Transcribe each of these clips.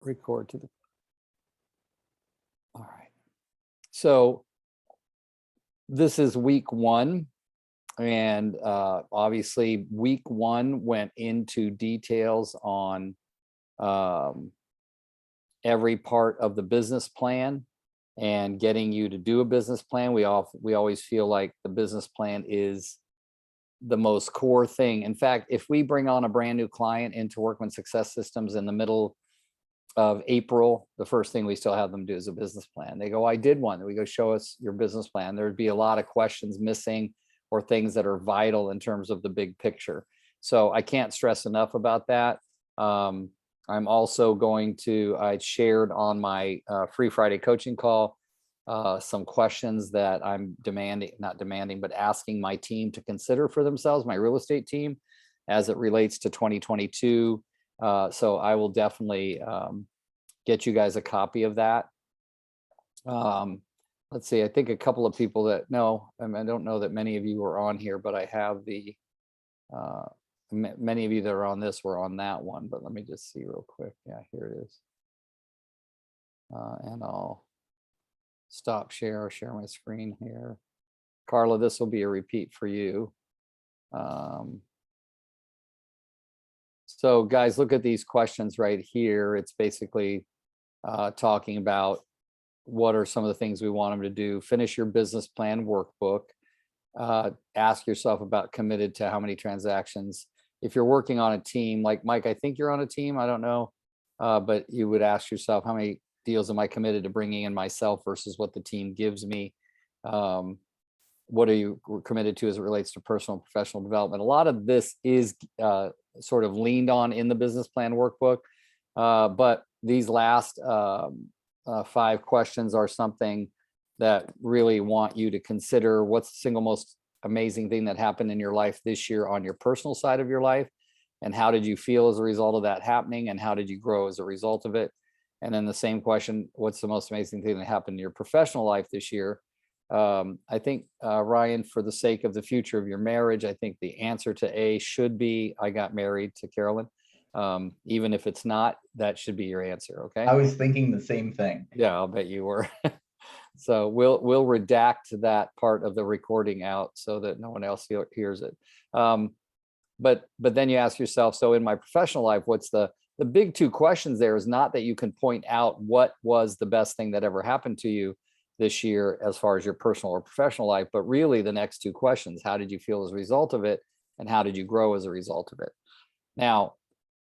record to the, all right. So this is week one. And obviously week one went into details on every part of the business plan and getting you to do a business plan. We always feel like the business plan is the most core thing. In fact, if we bring on a brand new client into Workman Success Systems in the middle of April, the first thing we still have them do is a business plan. They go, I did one. And we go, show us your business plan. There'd be a lot of questions missing or things that are vital in terms of the big picture. So I can't stress enough about that. I'm also going to, I shared on my Free Friday coaching call some questions that I'm not demanding, but asking my team to consider for themselves, my real estate team, as it relates to 2022. So I will definitely get you guys a copy of that. Let's see, I think a couple of people that know, I don't know that many of you are on here, but I have the, many of you that are on this were on that one, but let me just see real quick. Yeah, here it is. And I'll stop share my screen here. Carla, this will be a repeat for you. So guys, look at these questions right here. It's basically talking about what are some of the things we want them to do. Finish your business plan workbook. Ask yourself about committed to how many transactions. If you're working on a team, like Mike, I think you're on a team, I don't know, but you would ask yourself, how many deals am I committed to bringing in myself versus what the team gives me? What are you committed to as it relates to personal and professional development? A lot of this is sort of leaned on in the business plan workbook, but these last 5 questions are something that really want you to consider. What's the single most amazing thing that happened in your life this year on your personal side of your life? And how did you feel as a result of that happening? And how did you grow as a result of it? And then the same question, what's the most amazing thing that happened in your professional life this year? I think, Ryan, for the sake of the future of your marriage, I think the answer to A should be, I got married to Carolyn. Even if it's not, that should be your answer. Okay. I was thinking the same thing. Yeah, I'll bet you were. So we'll redact that part of the recording out so that no one else hears it. But then you ask yourself, so in my professional life, what's the big 2 questions there is not that you can point out what was the best thing that ever happened to you this year as far as your personal or professional life, but really the next 2 questions, how did you feel as a result of it? And how did you grow as a result of it? Now,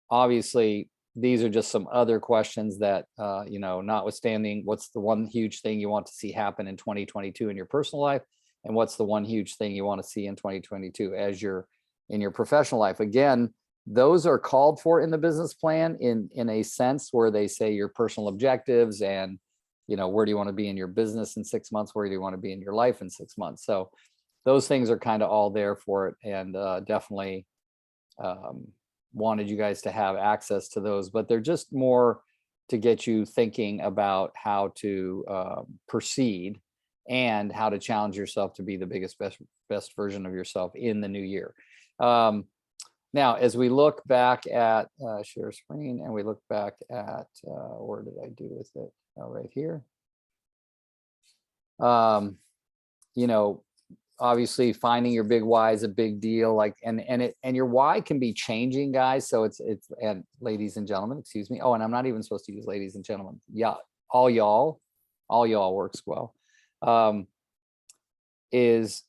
obviously, these are just some other questions that, notwithstanding, what's the one huge thing you want to see happen in 2022 in your personal life? And what's the one huge thing you want to see in 2022 as you're in your professional life? Again, those are called for in the business plan in a sense where they say your personal objectives and, where do you want to be in your business in 6 months? Where do you want to be in your life in 6 months? So those things are kind of all there for it. And definitely wanted you guys to have access to those, but they're just more to get you thinking about how to proceed and how to challenge yourself to be the best version of yourself in the new year. Now, as we look back at share screen and we look back at where did I do with it? Oh, right here. Obviously finding your big why is a big deal, like, and your why can be changing, guys. So it's and ladies and gentlemen, excuse me. Oh, and I'm not even supposed to use ladies and gentlemen. Yeah, all y'all works well. Is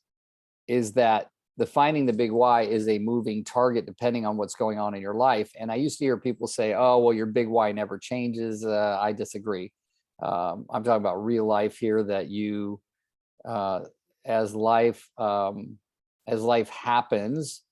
that the finding the big why is a moving target depending on what's going on in your life. And I used to hear people say, oh, well, your big why never changes. I disagree. I'm talking about real life here, that you as life happens,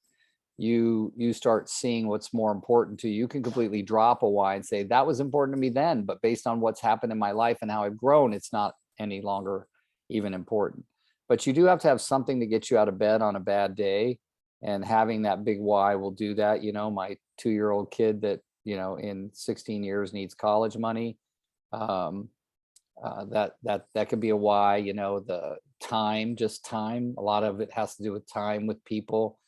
you start seeing what's more important to you. You can completely drop a why and say that was important to me then, but based on what's happened in my life and how I've grown, it's not any longer even important. But you do have to have something to get you out of bed on a bad day, and having that big why will do that. My 2-year-old kid that in 16 years needs college money. That could be a why. The time, just time. A lot of it has to do with time with people.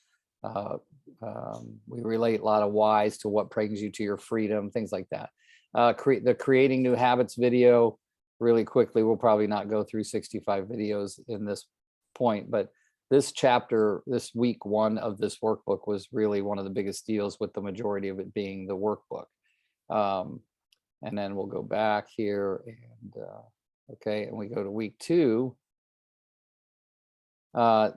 We relate a lot of whys to what brings you to your freedom, things like that. The creating new habits video, really quickly, we'll probably not go through 65 videos in this point, but this chapter, this week 1 of this workbook was really one of the biggest deals, with the majority of it being the workbook. And then we'll go back here and okay, and we go to week 2.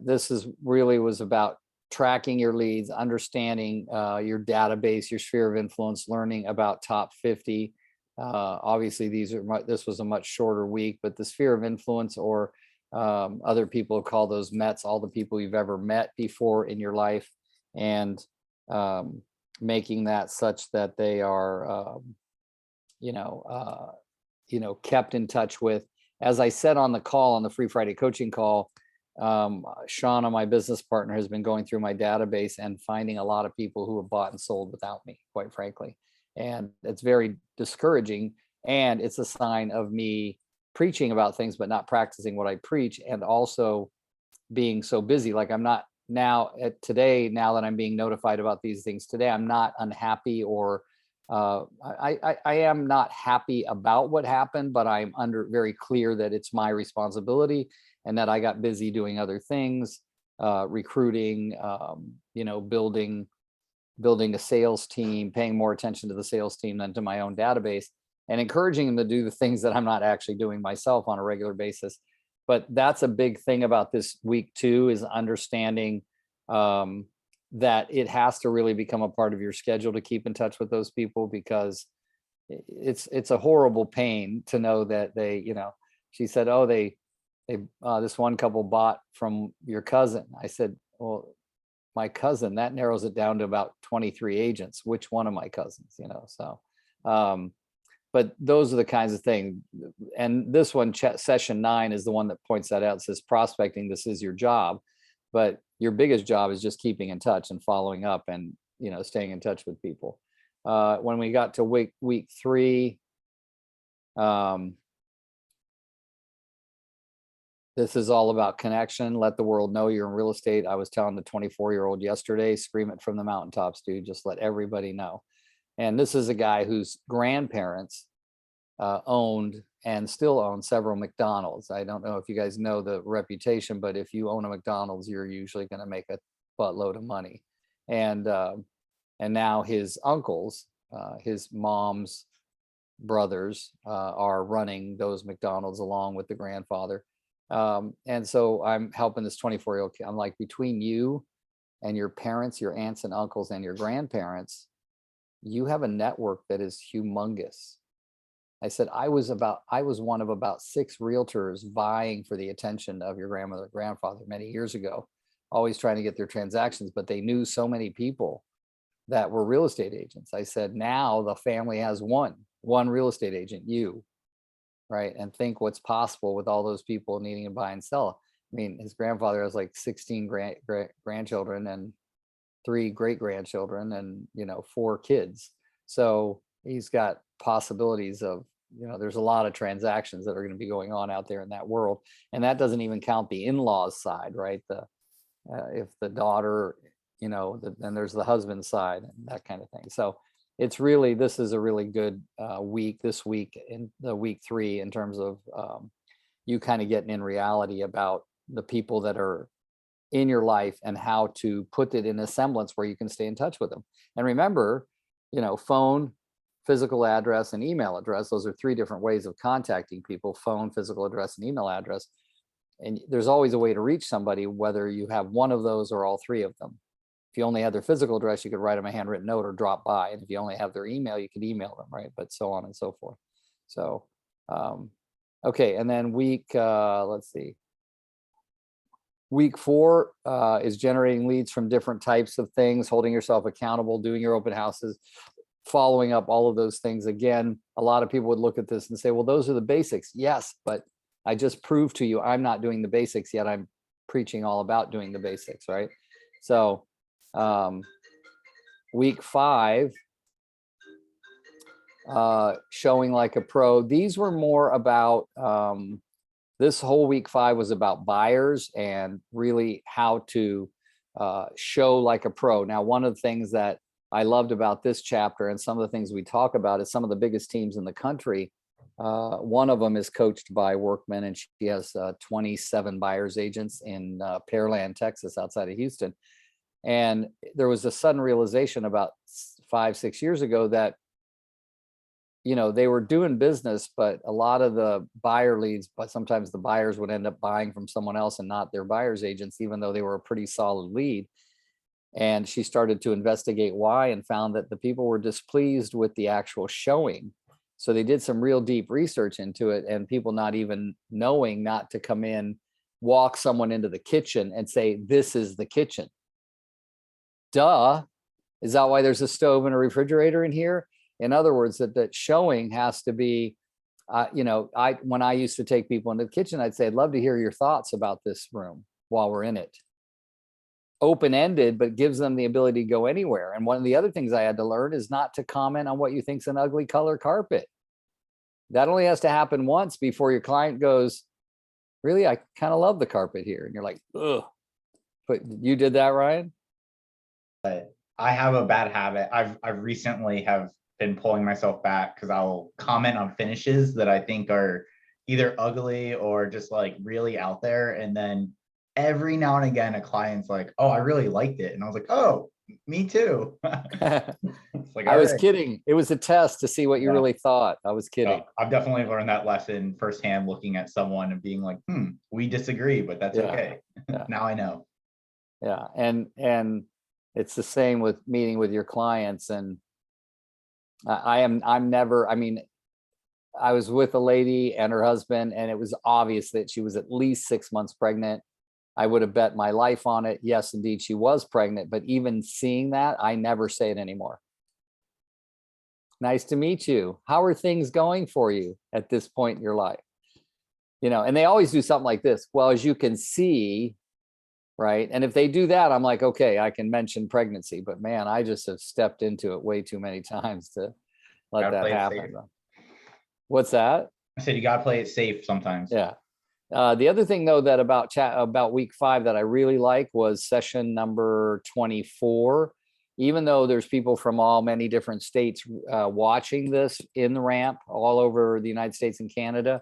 This was about tracking your leads, understanding your database, your sphere of influence, learning about top 50. Obviously, this was a much shorter week, but the sphere of influence, or other people call those METs, all the people you've ever met before in your life, and making that such that they are, kept in touch with. As I said on the call, on the Free Friday coaching call, Shauna, my business partner, has been going through my database and finding a lot of people who have bought and sold without me, quite frankly. And it's very discouraging. And it's a sign of me preaching about things, but not practicing what I preach. And also being so busy. Like, I'm not now now that I'm being notified about these things today, I'm not unhappy, or I am not happy about what happened, but I'm very clear that it's my responsibility, and that I got busy doing other things, recruiting, building a sales team, paying more attention to the sales team than to my own database, and encouraging them to do the things that I'm not actually doing myself on a regular basis. But that's a big thing about this week 2, is understanding that it has to really become a part of your schedule to keep in touch with those people, because it's a horrible pain to know that she said, oh, this one couple bought from your cousin. I said, well, my cousin, that narrows it down to about 23 agents. Which one of my cousins, but those are the kinds of things. And this one, session 9, is the one that points that out. It says, prospecting, this is your job, but your biggest job is just keeping in touch and following up, and staying in touch with people. When we got to week 3, this is all about connection. Let the world know you're in real estate. I was telling the 24-year-old yesterday, scream it from the mountaintops, dude. Just let everybody know. And this is a guy whose grandparents owned and still own several McDonald's. I don't know if you guys know the reputation, but if you own a McDonald's, you're usually going to make a buttload of money. And now his uncles, his mom's brothers, are running those McDonald's along with the grandfather. And so I'm helping this 24-year-old kid. I'm like, between you and your parents, your aunts and uncles, and your grandparents, you have a network that is humongous. I said, I was one of about 6 realtors vying for the attention of your grandmother, grandfather many years ago, always trying to get their transactions, but they knew so many people that were real estate agents. I said, now the family has one real estate agent, you, right? And think what's possible with all those people needing to buy and sell. I mean, his grandfather has like 16 grandchildren and 3 great-grandchildren and 4 kids. So he's got possibilities of, there's a lot of transactions that are going to be going on out there in that world. And that doesn't even count the in-laws side, right? If the daughter, then there's the husband side and that kind of thing. So this is a really good week, this week, in the week 3, in terms of you kind of getting in reality about the people that are in your life and how to put it in a semblance where you can stay in touch with them. And remember, phone, physical address, and email address. Those are 3 different ways of contacting people: phone, physical address, and email address. And there's always a way to reach somebody, whether you have one of those or all 3 of them. If you only have their physical address, you could write them a handwritten note or drop by. And if you only have their email, you could email them, right? But so on and so forth. So, okay. And then let's see. Week 4 is generating leads from different types of things, holding yourself accountable, doing your open houses, following up, all of those things. Again, a lot of people would look at this and say, well, those are the basics. Yes, but I just proved to you I'm not doing the basics yet. I'm preaching all about doing the basics, right? So week 5, showing like a pro. These were more about, this whole week 5 was about buyers and really how to show like a pro. Now, one of the things that I loved about this chapter and some of the things we talk about is some of the biggest teams in the country. One of them is coached by Workman, and she has 27 buyer's agents in Pearland, Texas, outside of Houston. And there was a sudden realization about 5-6 years ago that, you know, they were doing business, but a lot of the buyer leads, but sometimes the buyers would end up buying from someone else and not their buyer's agents, even though they were a pretty solid lead. And she started to investigate why and found that the people were displeased with the actual showing. So they did some real deep research into it, and people not even knowing not to come in, walk someone into the kitchen and say, this is the kitchen. Duh. Is that why there's a stove and a refrigerator in here? In other words, that showing has to be, you know, when I used to take people into the kitchen, I'd say, I'd love to hear your thoughts about this room while we're in it. Open-ended, but gives them the ability to go anywhere. And one of the other things I had to learn is not to comment on what you think's an ugly color carpet. That only has to happen once before your client goes, really, I kind of love the carpet here. And you're like, ugh. But you did that, Ryan? But I have a bad habit. I've recently have been pulling myself back because I'll comment on finishes that I think are either ugly or just like really out there. And then every now and again, a client's like, oh, I really liked it. And I was like, oh, me too. It's like, I was right. kidding. It was a test to see what you really thought. I was kidding. No, I've definitely learned that lesson firsthand, looking at someone and being like, we disagree, but that's okay. Yeah. Now I know. Yeah. And it's the same with meeting with your clients. And I'm never, I mean, I was with a lady and her husband, and it was obvious that she was at least 6 months pregnant. I would have bet my life on it. Yes, indeed, she was pregnant. But even seeing that, I never say it anymore. Nice to meet you. How are things going for you at this point in your life? You know, and they always do something like this. Well, as you can see, right? And if they do that, I'm like, okay, I can mention pregnancy. But man, I just have stepped into it way too many times to let that happen. What's that? I said you got to play it safe sometimes. Yeah. The other thing, though, that about week 5 that I really like was session number 24. Even though there's people from many different states watching this in the ramp all over the United States and Canada,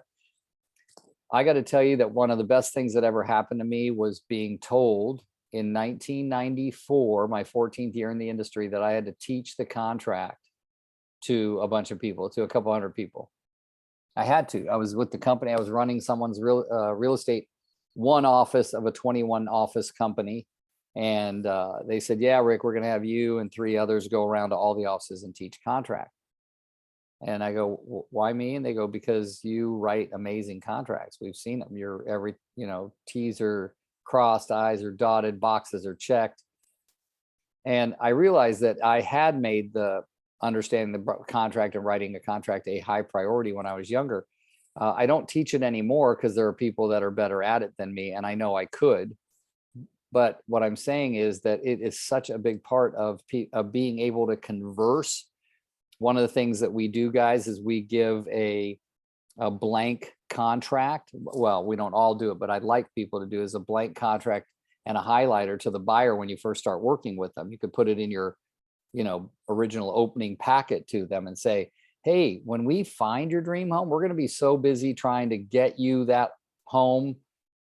I got to tell you that one of the best things that ever happened to me was being told in 1994, my 14th year in the industry, that I had to teach the contract to a bunch of people, to a couple hundred people. I had to. I was with the company. I was running someone's real estate, one office of a 21 office company. And they said, yeah, Rick, we're going to have you and 3 others go around to all the offices and teach contract. And I go, why me? And they go, because you write amazing contracts. We've seen them. You're every, you know, T's are crossed, I's are dotted, boxes are checked. And I realized that I had made the understanding the contract and writing a contract a high priority when I was younger. I don't teach it anymore because there are people that are better at it than me, and I know I could. But what I'm saying is that it is such a big part of being able to converse. One of the things that we do, guys, is we give a blank contract. Well, we don't all do it, but I'd like people to do is a blank contract and a highlighter to the buyer when you first start working with them. You could put it in your, you know, original opening packet to them and say, hey, when we find your dream home, we're going to be so busy trying to get you that home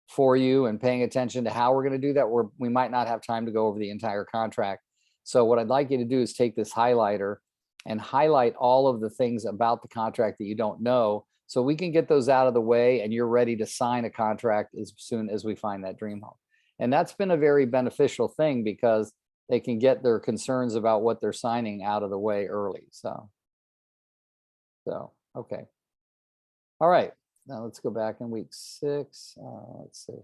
for you and paying attention to how we're going to do that, we might not have time to go over the entire contract. So what I'd like you to do is take this highlighter and highlight all of the things about the contract that you don't know, so we can get those out of the way and you're ready to sign a contract as soon as we find that dream home. And that's been a very beneficial thing because they can get their concerns about what they're signing out of the way early. So okay. All right. Now let's go back in week 6. Let's see.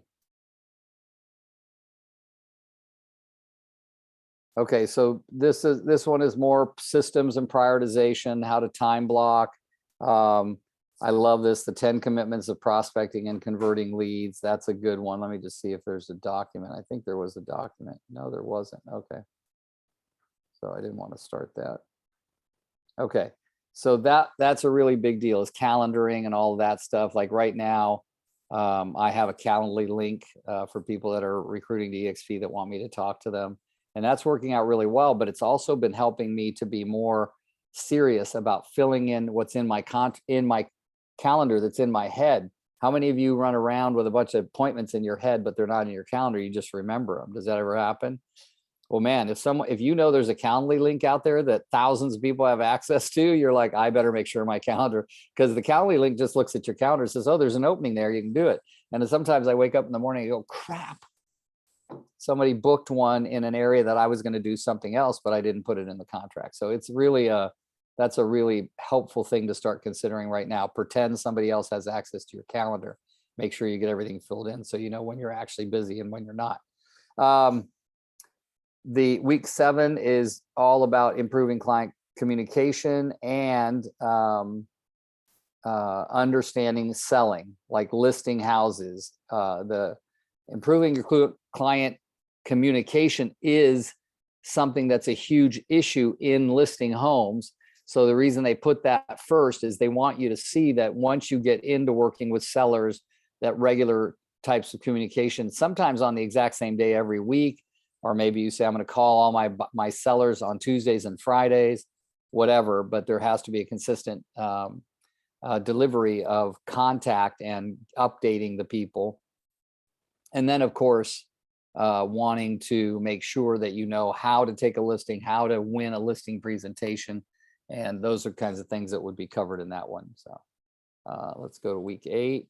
Okay, so this one is more systems and prioritization, how to time block. I love this, the 10 commitments of prospecting and converting leads. That's a good one. Let me just see if there's a document. I think there was a document. No, there wasn't. Okay. So I didn't want to start that. Okay. So that's a really big deal, is calendaring and all of that stuff. Like right now, I have a Calendly link for people that are recruiting to EXP that want me to talk to them. and that's working out really well. But it's also been helping me to be more serious about filling in what's in my calendar that's in my head. How many of you run around with a bunch of appointments in your head, but they're not in your calendar? You just remember them. Does that ever happen? Well, man, if you know there's a Calendly link out there that thousands of people have access to, you're like, I better make sure my calendar, because the Calendly link just looks at your calendar and says, oh, there's an opening there, you can do it. And then sometimes I wake up in the morning and go, crap, somebody booked one in an area that I was going to do something else, but I didn't put it in the contract. So it's really that's a really helpful thing to start considering right now. Pretend somebody else has access to your calendar. Make sure you get everything filled in so you know when you're actually busy and when you're not. The week 7 is all about improving client communication and understanding selling, like listing houses. The improving your client communication is something that's a huge issue in listing homes. So the reason they put that first is they want you to see that once you get into working with sellers, that regular types of communication, sometimes on the exact same day every week, or maybe you say, I'm going to call all my sellers on Tuesdays and Fridays, whatever, but there has to be a consistent delivery of contact and updating the people. And then, of course, wanting to make sure that you know how to take a listing, how to win a listing presentation. And those are kinds of things that would be covered in that one. So let's go to week 8.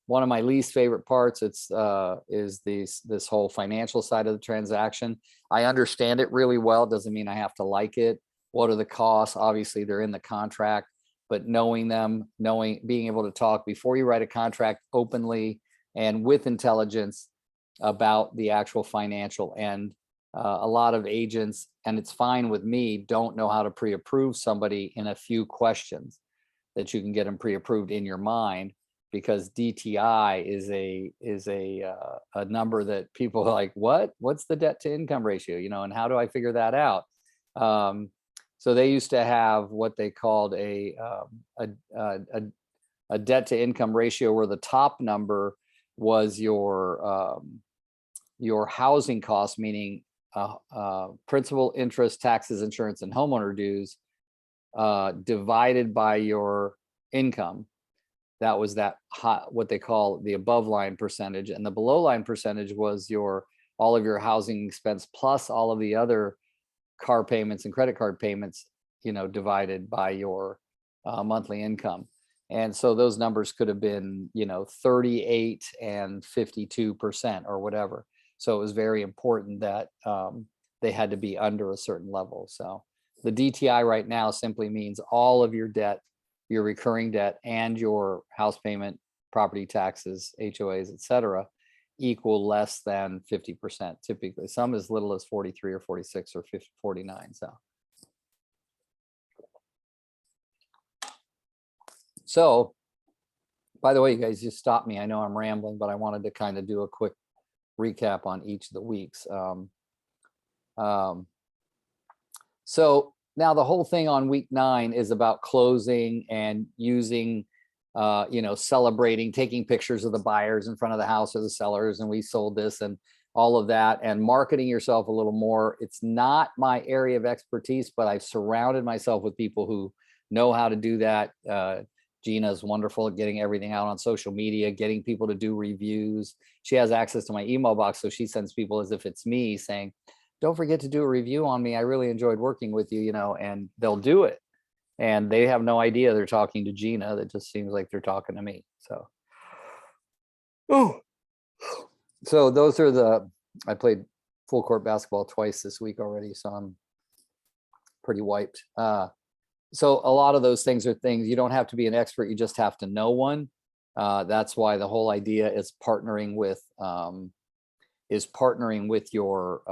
One of my least favorite parts is this whole financial side of the transaction. I understand it really well. It doesn't mean I have to like it. What are the costs? Obviously, they're in the contract, but knowing them, being able to talk before you write a contract openly and with intelligence about the actual financial end. A lot of agents, and it's fine with me, don't know how to pre-approve somebody in a few questions that you can get them pre-approved in your mind, because DTI is a number that people are like, what's the debt to income ratio, and how do I figure that out? So they used to have what they called a debt to income ratio, where the top number was your housing costs, meaning principal, interest, taxes, insurance, and homeowner dues, divided by your income. That was what they call the above line percentage, and the below line percentage was all of your housing expense plus all of the other car payments and credit card payments, divided by your monthly income. And so those numbers could have been, 38 and 52% or whatever. So it was very important that they had to be under a certain level. So the DTI right now simply means all of your debt, your recurring debt, and your house payment, property taxes, HOAs, et cetera, equal less than 50%, typically. Some as little as 43 or 46 or 49. So, by the way, you guys just stopped me. I know I'm rambling, but I wanted to kind of do a quick recap on each of the weeks. So now the whole thing on week 9 is about closing and using, celebrating, taking pictures of the buyers in front of the house or the sellers, and we sold this and all of that, and marketing yourself a little more. It's not my area of expertise, but I've surrounded myself with people who know how to do that. Gina is wonderful at getting everything out on social media, getting people to do reviews. She has access to my email box, so she sends people as if it's me saying, don't forget to do a review on me. I really enjoyed working with you, and they'll do it. And they have no idea they're talking to Gina. That just seems like they're talking to me. So those are I played full court basketball twice this week already, so I'm pretty wiped. So a lot of those things are things you don't have to be an expert. You just have to know one. That's why the whole idea is partnering with your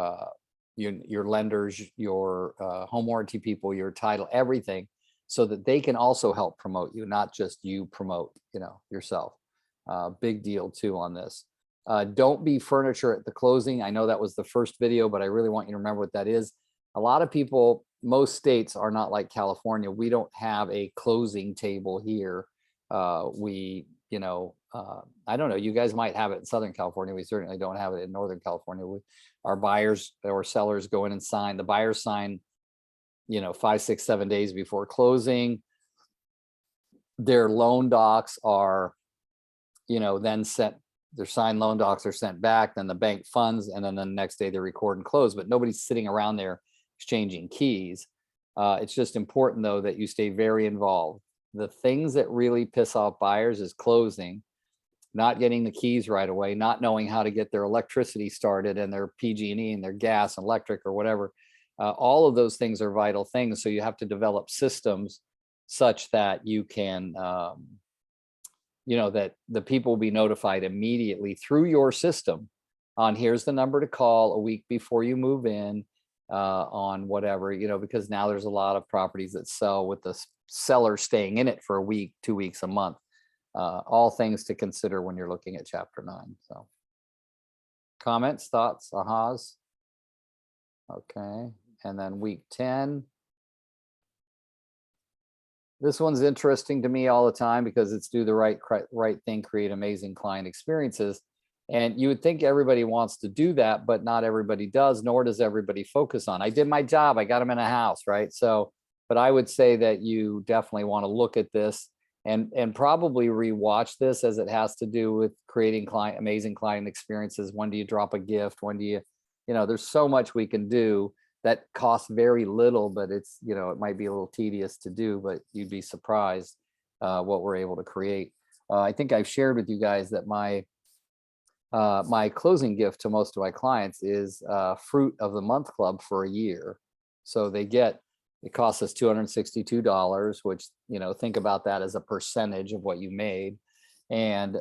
lenders, your home warranty people, your title, everything, so that they can also help promote you, not just you promote, yourself. Big deal too on this. Don't be furniture at the closing. I know that was the first video, but I really want you to remember what that is. A lot of people, most states are not like California. We don't have a closing table here. We I don't know, you guys might have it in Southern California. We certainly don't have it in Northern California. Our buyers or sellers go in and sign. The buyers sign, 5, 6, 7 days before closing. Their loan docs are, then sent. Their signed loan docs are sent back. Then the bank funds, and then the next day they record and close. But nobody's sitting around there exchanging keys. It's just important though that you stay very involved. The things that really piss off buyers is closing, not getting the keys right away, not knowing how to get their electricity started and their PG&E and their gas and electric or whatever. All of those things are vital things. So you have to develop systems such that you can, that the people will be notified immediately through your system on here's the number to call a week before you move in, on whatever, because now there's a lot of properties that sell with the seller staying in it for a week, 2 weeks, a month. All things to consider when you're looking at chapter 9. So comments, thoughts, ahas? Okay. And then week 10. This one's interesting to me all the time because it's do the right thing, create amazing client experiences. And you would think everybody wants to do that, but not everybody does, nor does everybody focus on. I did my job, I got them in a house, right? So, but I would say that you definitely want to look at this and probably rewatch this, as it has to do with creating amazing client experiences. When do you drop a gift? When do you, there's so much we can do that costs very little, but it's, it might be a little tedious to do, but you'd be surprised what we're able to create. I think I've shared with you guys that my closing gift to most of my clients is Fruit of the Month Club for a year. So it costs us $262, which, think about that as a percentage of what you made. And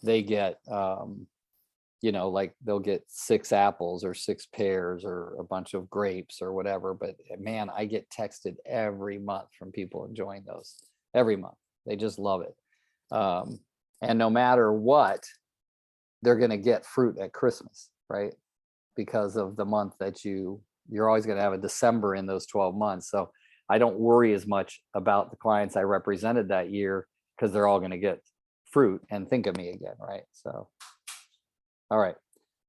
they get, like they'll get 6 apples or 6 pears or a bunch of grapes or whatever. But man, I get texted every month from people enjoying those every month. They just love it. And no matter what, they're going to get fruit at Christmas, right? Because of the month that you're always going to have a December in those 12 months. So I don't worry as much about the clients I represented that year, because they're all going to get fruit and think of me again, right? So, all right.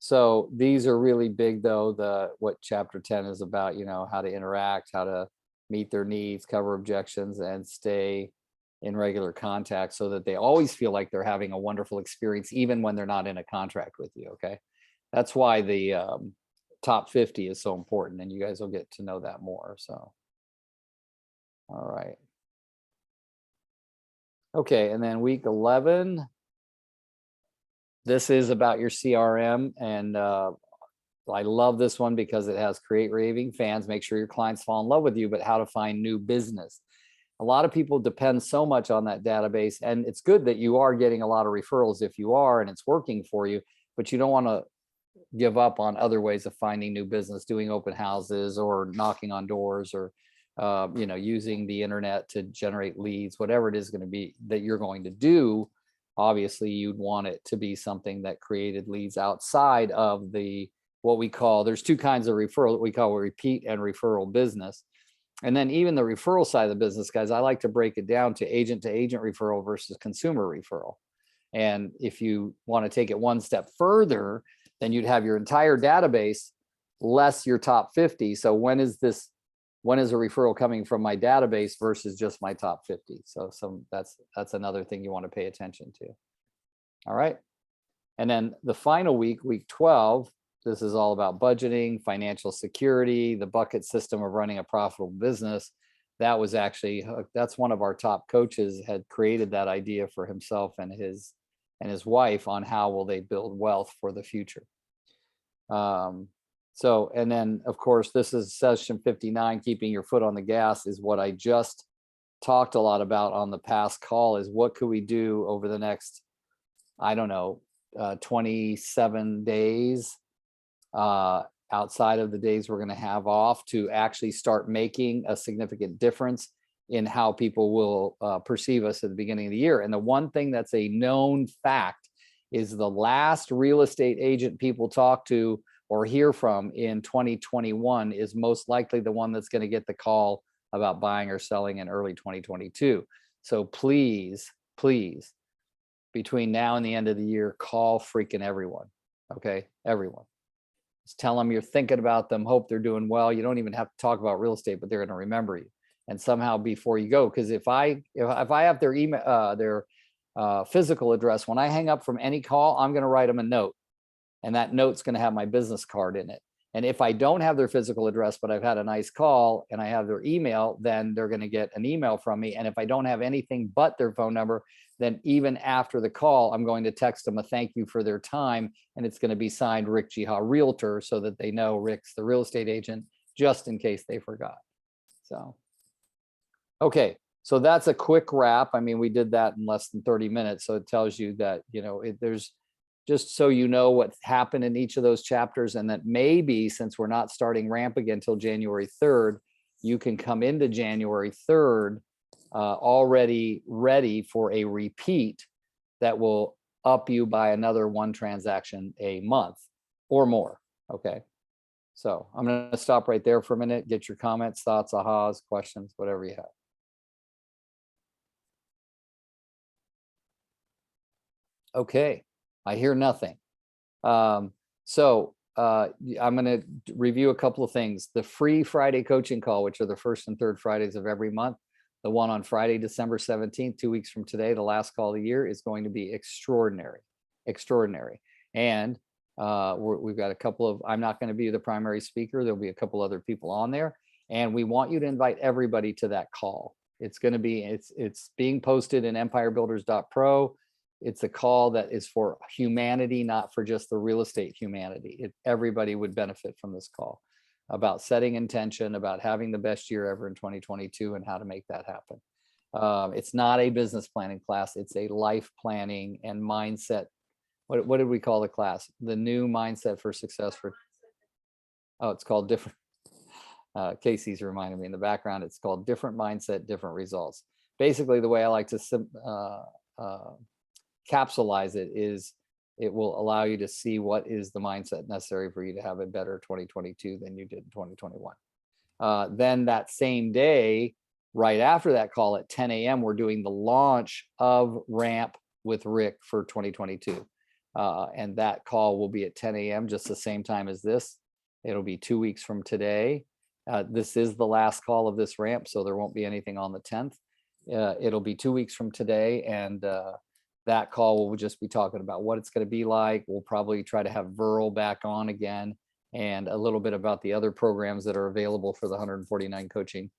So these are really big though, what chapter 10 is about, how to interact, how to meet their needs, cover objections, and stay in regular contact so that they always feel like they're having a wonderful experience, even when they're not in a contract with you. Okay. That's why the top 50 is so important, and you guys will get to know that more. So, all right. Okay. And then week 11, this is about your CRM. And I love this one because it has create raving fans, make sure your clients fall in love with you, but how to find new business. A lot of people depend so much on that database, and it's good that you are getting a lot of referrals if you are, and it's working for you, but you don't want to give up on other ways of finding new business, doing open houses or knocking on doors, or using the internet to generate leads, whatever it is going to be that you're going to do. Obviously, you'd want it to be something that created leads outside of what we call, there's 2 kinds of referral, we call repeat and referral business. And then even the referral side of the business, guys, I like to break it down to agent referral versus consumer referral. And if you want to take it one step further, then you'd have your entire database less your top 50. So when is a referral coming from my database versus just my top 50? So that's another thing you want to pay attention to. All right. And then the final week 12, this is all about budgeting, financial security, the bucket system of running a profitable business. That was actually, that's one of our top coaches had created that idea for himself and his wife on how will they build wealth for the future. So, and then of course, this is session 59, keeping your foot on the gas, is what I just talked a lot about on the past call, is what could we do over the next, 27 days, outside of the days we're going to have off, to actually start making a significant difference in how people will perceive us at the beginning of the year. And the one thing that's a known fact is the last real estate agent people talk to or hear from in 2021 is most likely the one that's going to get the call about buying or selling in early 2022. So please between now and the end of the year, call freaking everyone. Okay, everyone. Just tell them you're thinking about them, hope they're doing well. You don't even have to talk about real estate, but they're going to remember you. And somehow before you go, because if I have their email, their physical address, when I hang up from any call, I'm going to write them a note, and that note's going to have my business card in it. And if I don't have their physical address, but I've had a nice call and I have their email, then they're going to get an email from me. And if I don't have anything but their phone number, then even after the call, I'm going to text them a thank you for their time. And it's going to be signed Rick Jiha Realtor, so that they know Rick's the real estate agent, just in case they forgot. So, okay. So that's a quick wrap. I mean, we did that in less than 30 minutes. So it tells you that, you know, there's, just so you know what happened in each of those chapters, and that maybe, since we're not starting ramp again until January 3rd, you can come into January 3rd already ready for a repeat that will up you by another one transaction a month or more. Okay. So I'm going to stop right there for a minute, get your comments, thoughts, ahas, questions, whatever you have. Okay. I hear nothing. I'm going to review a couple of things. The free Friday coaching call, which are the first and third Fridays of every month. The one on Friday, December 17th, 2 weeks from today, the last call of the year, is going to be extraordinary, extraordinary. And we've got a couple of, I'm not going to be the primary speaker. There'll be a couple other people on there. And we want you to invite everybody to that call. It's going to be, it's being posted in empirebuilders.pro. It's a call that is for humanity, not for just the real estate humanity. Everybody would benefit from this call, about setting intention, about having the best year ever in 2022 and how to make that happen. It's not a business planning class. It's a life planning and mindset. What did we call the class? The new mindset for success for, oh, it's called different. Casey's reminding me in the background, it's called different mindset, different results. Basically, the way I like to capsulize it is, it will allow you to see what is the mindset necessary for you to have a better 2022 than you did in 2021. Then that same day, right after that call at 10 a.m., we're doing the launch of Ramp with Rick for 2022. And that call will be at 10 a.m., just the same time as this. It'll be 2 weeks from today. This is the last call of this Ramp, so there won't be anything on the 10th. It'll be 2 weeks from today, and that call will just be talking about what it's going to be like. We'll probably try to have Verl back on again, and a little bit about the other programs that are available for the 149 coaching.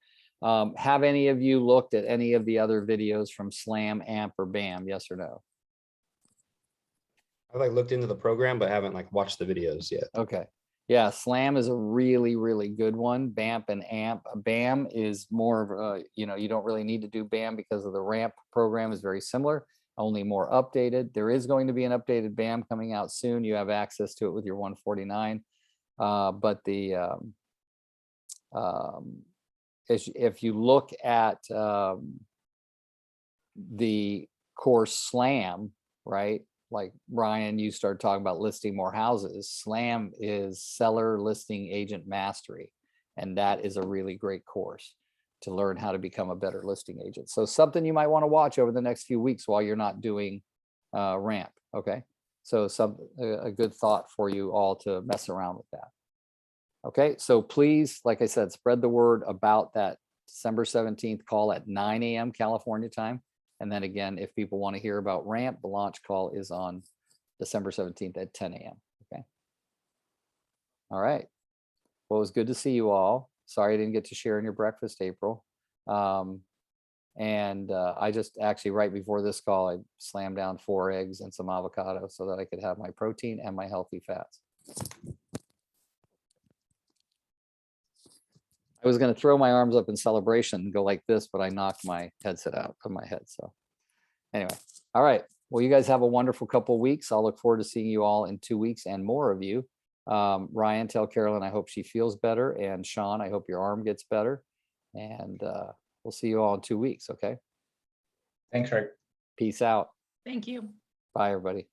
Have any of you looked at any of the other videos from Slam, AMP, or BAM? Yes or no? I've looked into the program, but haven't watched the videos yet. Okay. Yeah, Slam is a really, really good one. BAMP and AMP. BAM is more of a, you don't really need to do BAM because of the Ramp program is very similar, only more updated. There is going to be an updated BAM coming out soon. You have access to it with your 149. But if you look at the course Slam, right? Like Brian, you started talking about listing more houses. Slam is Seller Listing Agent Mastery. And that is a really great course to learn how to become a better listing agent. So something you might want to watch over the next few weeks while you're not doing Ramp. Okay. So a good thought for you all to mess around with that. Okay. So please, like I said, spread the word about that December 17th call at 9 a.m. California time. And then again, if people want to hear about Ramp, the launch call is on December 17th at 10 a.m. Okay. All right. Well, it was good to see you all. Sorry I didn't get to share in your breakfast, April. I just actually, right before this call, I slammed down 4 eggs and some avocado so that I could have my protein and my healthy fats. I was going to throw my arms up in celebration and go like this, but I knocked my headset out of my head. So anyway, all right. Well, you guys have a wonderful couple of weeks. I'll look forward to seeing you all in 2 weeks and more of you. Ryan, tell Carolyn I hope she feels better. And Sean, I hope your arm gets better. And we'll see you all in 2 weeks. Okay. Thanks, Rick. Peace out. Thank you. Bye, everybody.